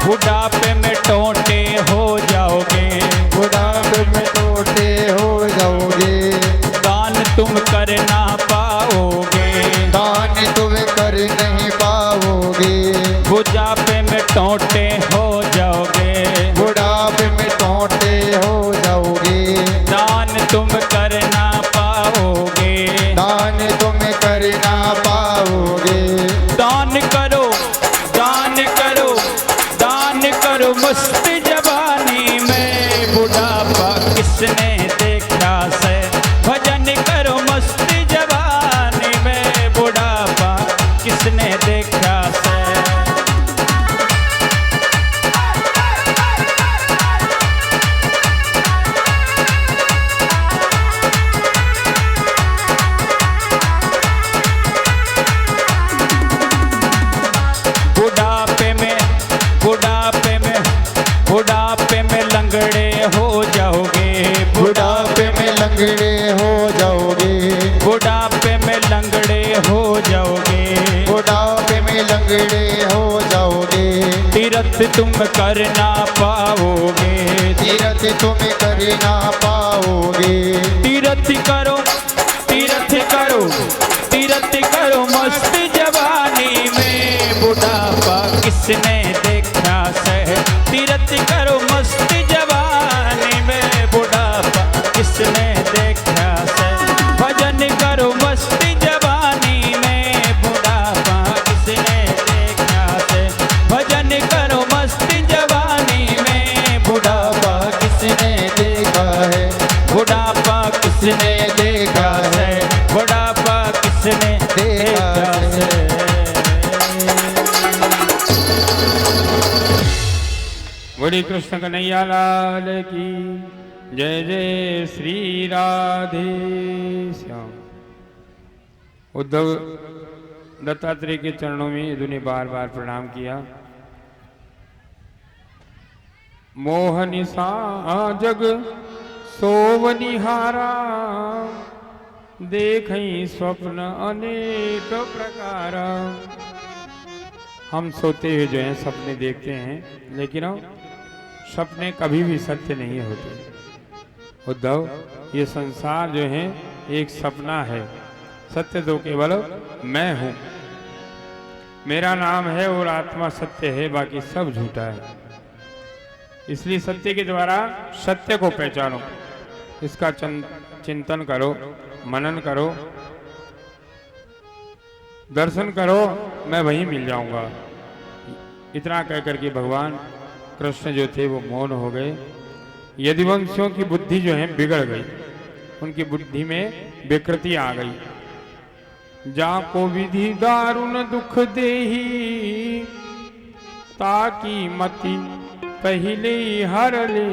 बुढ़ापे में टोटे हो जाओगे, बुढ़ापे में टोटे हो जाओगे, दान तुम कर ना पाओगे, दान तुम कर नहीं पाओगे, बुढ़ापे में टोटे हो जाओगे, बुढ़ापे में टोटे हो जाओगे, दान तुम कर ना पाओगे, दान तुम कर ना पाओगे। दान करो, दान करो, दान करो मस्त जवानी में, बुढ़ापा किसने देखा से, भजन करो मस्त जवानी में, बुढ़ापा किसने देखा से। बुढ़ापे में, बुढ़ापे में, बुढ़ापे में लंगड़े हो जाओगे, बुढ़ापे में लंगड़े हो जाओगे, बुढ़ापे में लंगड़े हो जाओगे, बुढ़ापे में लंगड़े हो जाओगे, तीरथ तुम कर ना पाओगे, तीरथ तुम कर ना पाओगे, तीरथ करो, तीरथ करो, तीरथ करो मस्त जवानी में, बुढ़ापा किसने देखा से, तीरथ करो मस्त जवानी में, बुढ़ापा किसने देखा से, भजन करो मस्त जवानी में, बुढ़ापा किसने देखा से, भजन करो मस्त जवानी में, बुढ़ापा किसने देखा है, बुढ़ापा किसने देखा है, बुढ़ापा किसने देखा है। बड़ी कृष्ण कन्हैया लाल की जय, जय श्री राधे श्याम। उद्धव दत्तात्रेय के चरणों में यदु ने बार बार प्रणाम किया। मोहनि सा जग सोवनिहारा, देखई स्वप्न अनेक प्रकार। हम सोते हुए जो हैं सपने देखते हैं, लेकिन सपने कभी भी सत्य नहीं होते। उद्धव, ये संसार जो है एक सपना है, सत्य तो केवल मैं हूँ, मेरा नाम है और आत्मा सत्य है, बाकी सब झूठा है। इसलिए सत्य के द्वारा सत्य को पहचानो, इसका चिंतन करो, मनन करो, दर्शन करो, मैं वहीं मिल जाऊंगा। इतना कह करके भगवान कृष्ण जो थे वो मौन हो गए। यदुवंशियों की बुद्धि जो है बिगड़ गई, उनकी बुद्धि में विकृति आ गई। जाको विधि दारुण दुख देही, ताकि मति पहले हर ले।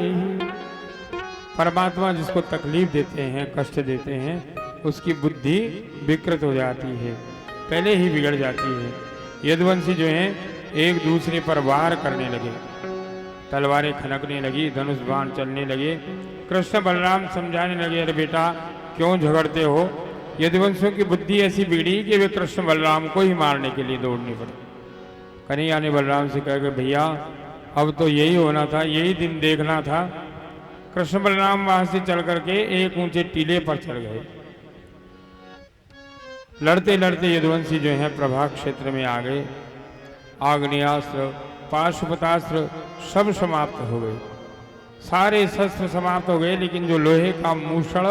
परमात्मा जिसको तकलीफ देते हैं, कष्ट देते हैं, उसकी बुद्धि विकृत हो जाती है, पहले ही बिगड़ जाती है। यदुवंशी जो हैं एक दूसरे पर वार करने लगे, तलवारें खनकने लगी, धनुष बाण चलने लगे। कृष्ण बलराम समझाने लगे, अरे बेटा क्यों झगड़ते हो। यदुवंशियों की बुद्धि ऐसी बिगड़ी कि वे कृष्ण बलराम को ही मारने के लिए दौड़ने पड़े। कन्हैया ने बलराम से कहा कि भैया अब तो यही होना था, यही दिन देखना था। कृष्ण बलराम वहां से चल करके एक ऊंचे टीले पर चढ़ गए। लड़ते लड़ते यदुवंशी जो है प्रभा क्षेत्र में आ गए। आग्नेयास्त्र, पाशुपतास्त्र सब समाप्त हो गए, सारे शस्त्र समाप्त हो गए, लेकिन जो लोहे का मूषण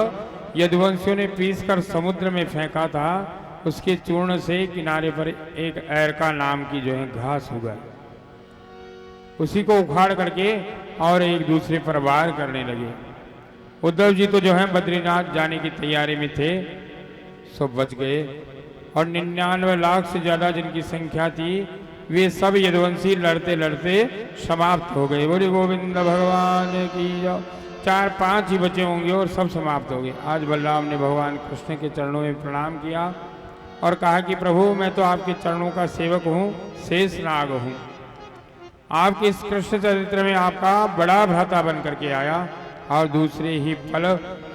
यदुवंशियों ने पीसकर समुद्र में फेंका था, उसके चूर्ण से किनारे पर एक ऐरका नाम की जो है घास उगा, उसी को उखाड़ करके और एक दूसरे पर वार करने लगे। उद्धव जी तो जो है बद्रीनाथ जाने की तैयारी में थे, सब बच गए, और 99 लाख से ज्यादा जिनकी संख्या थी वे सब यदुवंशी लड़ते लड़ते समाप्त हो गए। बोले गोविंद भगवान की जय। 4-5 ही बचे होंगे और सब समाप्त हो गए। आज बलराम ने भगवान कृष्ण के चरणों में प्रणाम किया और कहा कि प्रभु मैं तो आपके चरणों का सेवक हूँ, शेष नाग हूँ। आपके इस कृष्ण चरित्र में आपका बड़ा भ्राता बन करके आया, और दूसरे ही पल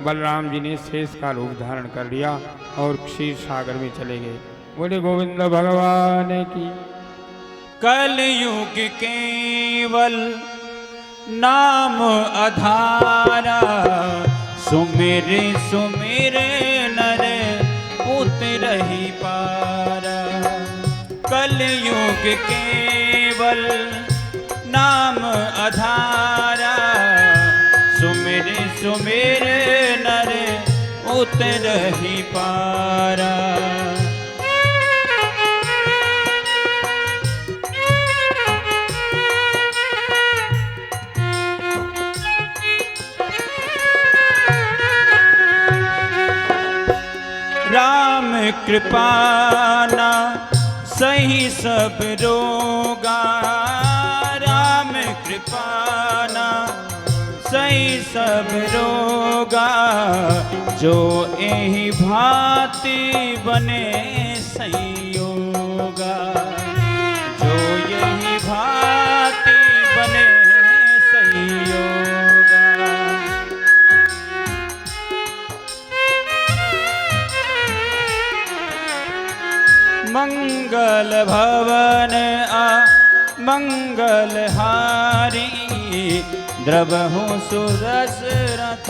बलराम जी ने शेष का रूप धारण कर लिया और क्षीर सागर में चले गए। बोले गोविंद भगवान की। कलयुग केवल नाम आधारा, सुमिर सुमिर नर उतरहि पारा। कलयुग केवल नाम आधारा, सुमिर सुमिर नर उतरहि पारा। राम कृपाना सही सब रोगा, राम कृपाना सही सब रोगा। जो एहि भांति बने संयोगा, जो यही भांति बने संयोगा। मंगल भवन आ मंगल हारी, द्रवहु सुरस रथ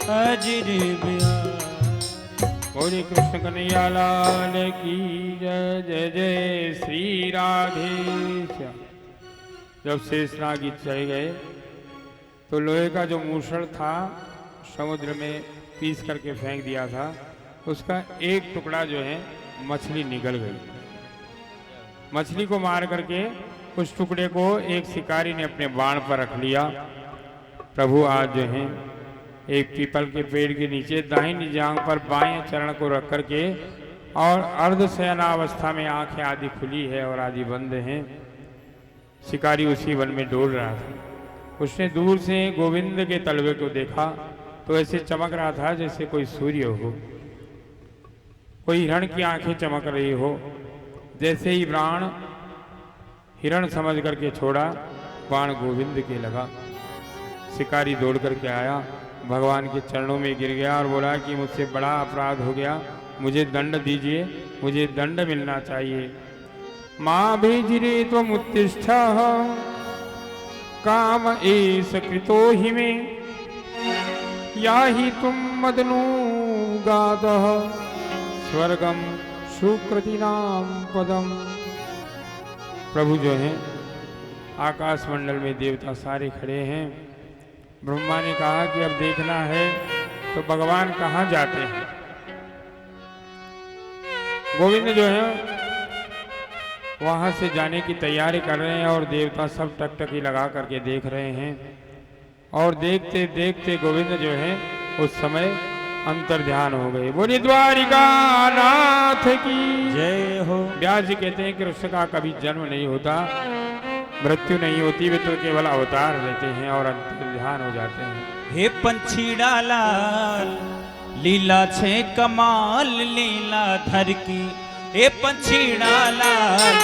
अजिर बिहारी। बोले कृष्ण कन्हैया लाल की जय। जय जय श्री राधेश्याम। जब शेषनाग चले गए तो लोहे का जो मूषण था समुद्र में पीस करके फेंक दिया था, उसका एक टुकड़ा जो है मछली निकल गई। मछली को मार करके उस टुकड़े को एक शिकारी ने अपने बाण पर रख लिया। प्रभु आज जो है एक पीपल के पेड़ के नीचे दाहिनी जांघ पर बाएं चरण को रख करके और अर्धशयनावस्था में आंखें आदि खुली है और आदि बंद हैं, शिकारी उसी वन में डोल रहा था। उसने दूर से गोविंद के तलवे को देखा तो ऐसे चमक रहा था जैसे कोई सूर्य हो, कोई हिरण की आंखें चमक रही हो। जैसे ही बाण हिरण समझ करके छोड़ा, बाण गोविंद के लगा। शिकारी दौड़ करके आया, भगवान के चरणों में गिर गया और बोला कि मुझसे बड़ा अपराध हो गया, मुझे दंड दीजिए, मुझे दंड मिलना चाहिए। माँ भेजिरे त्वम उत्तिष्ठ काम एष कृतो हि मे, या ही तुम मदनुगादः स्वर्गम सुकृतिनाम पदम। प्रभु जो हैं आकाश मंडल में देवता सारे खड़े हैं। ब्रह्मा ने कहा कि अब देखना है तो भगवान कहाँ जाते हैं। गोविंद जो है वहां से जाने की तैयारी कर रहे हैं और देवता सब टकटकी लगा करके देख रहे हैं। और देखते देखते गोविंद जो है उस समय अंतर ध्यान हो गए। बोली द्वारिका नाथ की जय हो। व्यास जी कहते हैं कि कृष्ण का कभी जन्म नहीं होता, मृत्यु नहीं होती, वे तो केवल अवतार लेते हैं और अंतर ध्यान हो जाते हैं। हे पंछीड़ा लाल लीला छे कमाल लीला धर की, हे पंछीड़ा लाल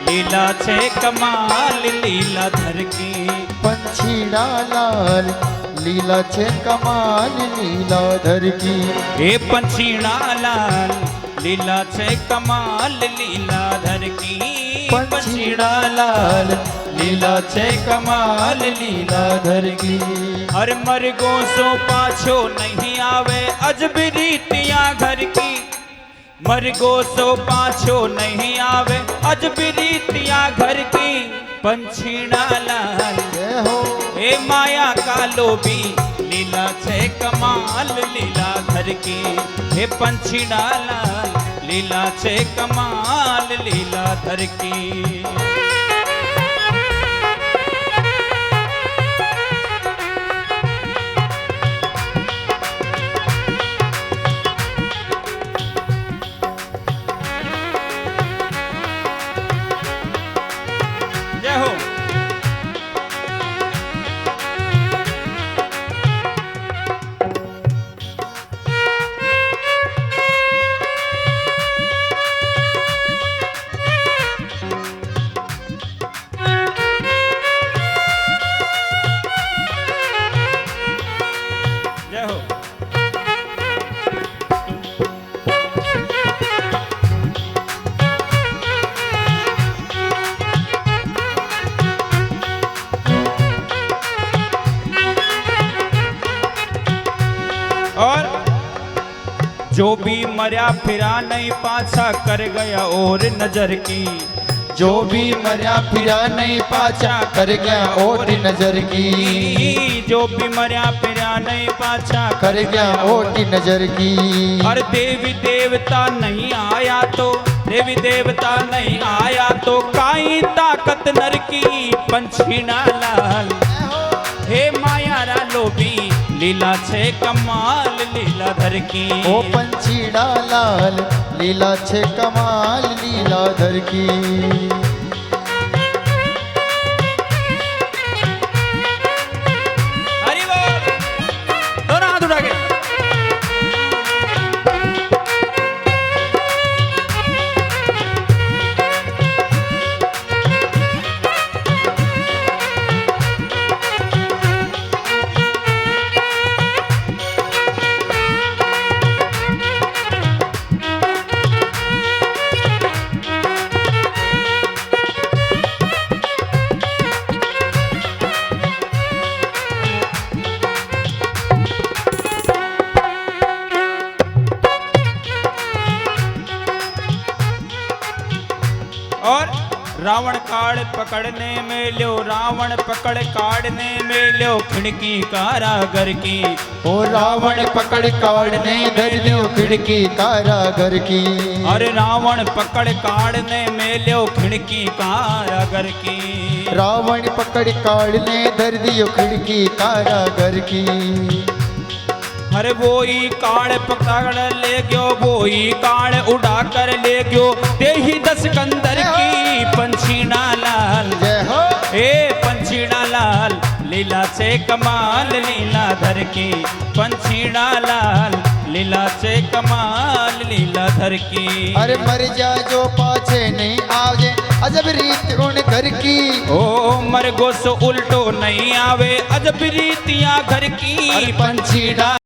लीला छे कमाल लीला धर की। पंछीड़ा लाल लीला छे कमाल लीलाधर की, हे पंछीड़ा लाल लीला छे कमाल लीलाधर की। पंछीड़ा लाल लीला छे कमाल लीलाधर की। हर मरगो सो पाछो नहीं आवे अजब रीतियां घर की, मरगो सो पाछो नहीं आवे अजब रीतियां घर की। पंछीड़ा लाल जय हो। हे माया का लोभी लीला छे कमाल लीलाधर की, हे पंछीड़ा लाल लीला छे कमाल लीलाधर की। जो भी मरा फिरा नहीं पाछा कर गया और नजर की। जो भी मरा फिरा नहीं पाचा कर गया ओट नजर की। जो भी मरा फिरा नहीं पाछा कर गया ओट नजर की। और देवी देवता नहीं आया तो, देवी देवता नहीं आया तो काई ताकत नर की। पंछी ना लाल हे माया रा लोभी, लीला छे कमाल लीलाधर की। ओ पंछीड़ा लाल लीला छे कमाल लीलाधर की। हरि बोल, दोनों हाथ उठा के। और रावण काड़ पकड़ने में लो, रावण पकड़ काटने में लो खिड़की कारागर की। ओ रावण पकड़ काटने धर लियो खिड़की कारागर की। अरे रावण पकड़ काटने में लो खिड़की कारागर की। रावण पकड़ काटने धर दियो खिड़की कारागर की। अरे वोई काड़ पकड़ ले गयो, वोई काड़ उड़ा कर ले गयो देही दस कंदर की। पंछीड़ा लाल जय हो। ए पंछीड़ा लाल लीला से कमाल लीलाधर की। पंछीड़ा लाल लीला से कमाल लीलाधर की। अरे मर जा जो पाछे नहीं आवे अजब रीत उन घर की। ओ मर गो सो उल्टो नहीं आवे अजब रीतियां घर की। पंछीड़ा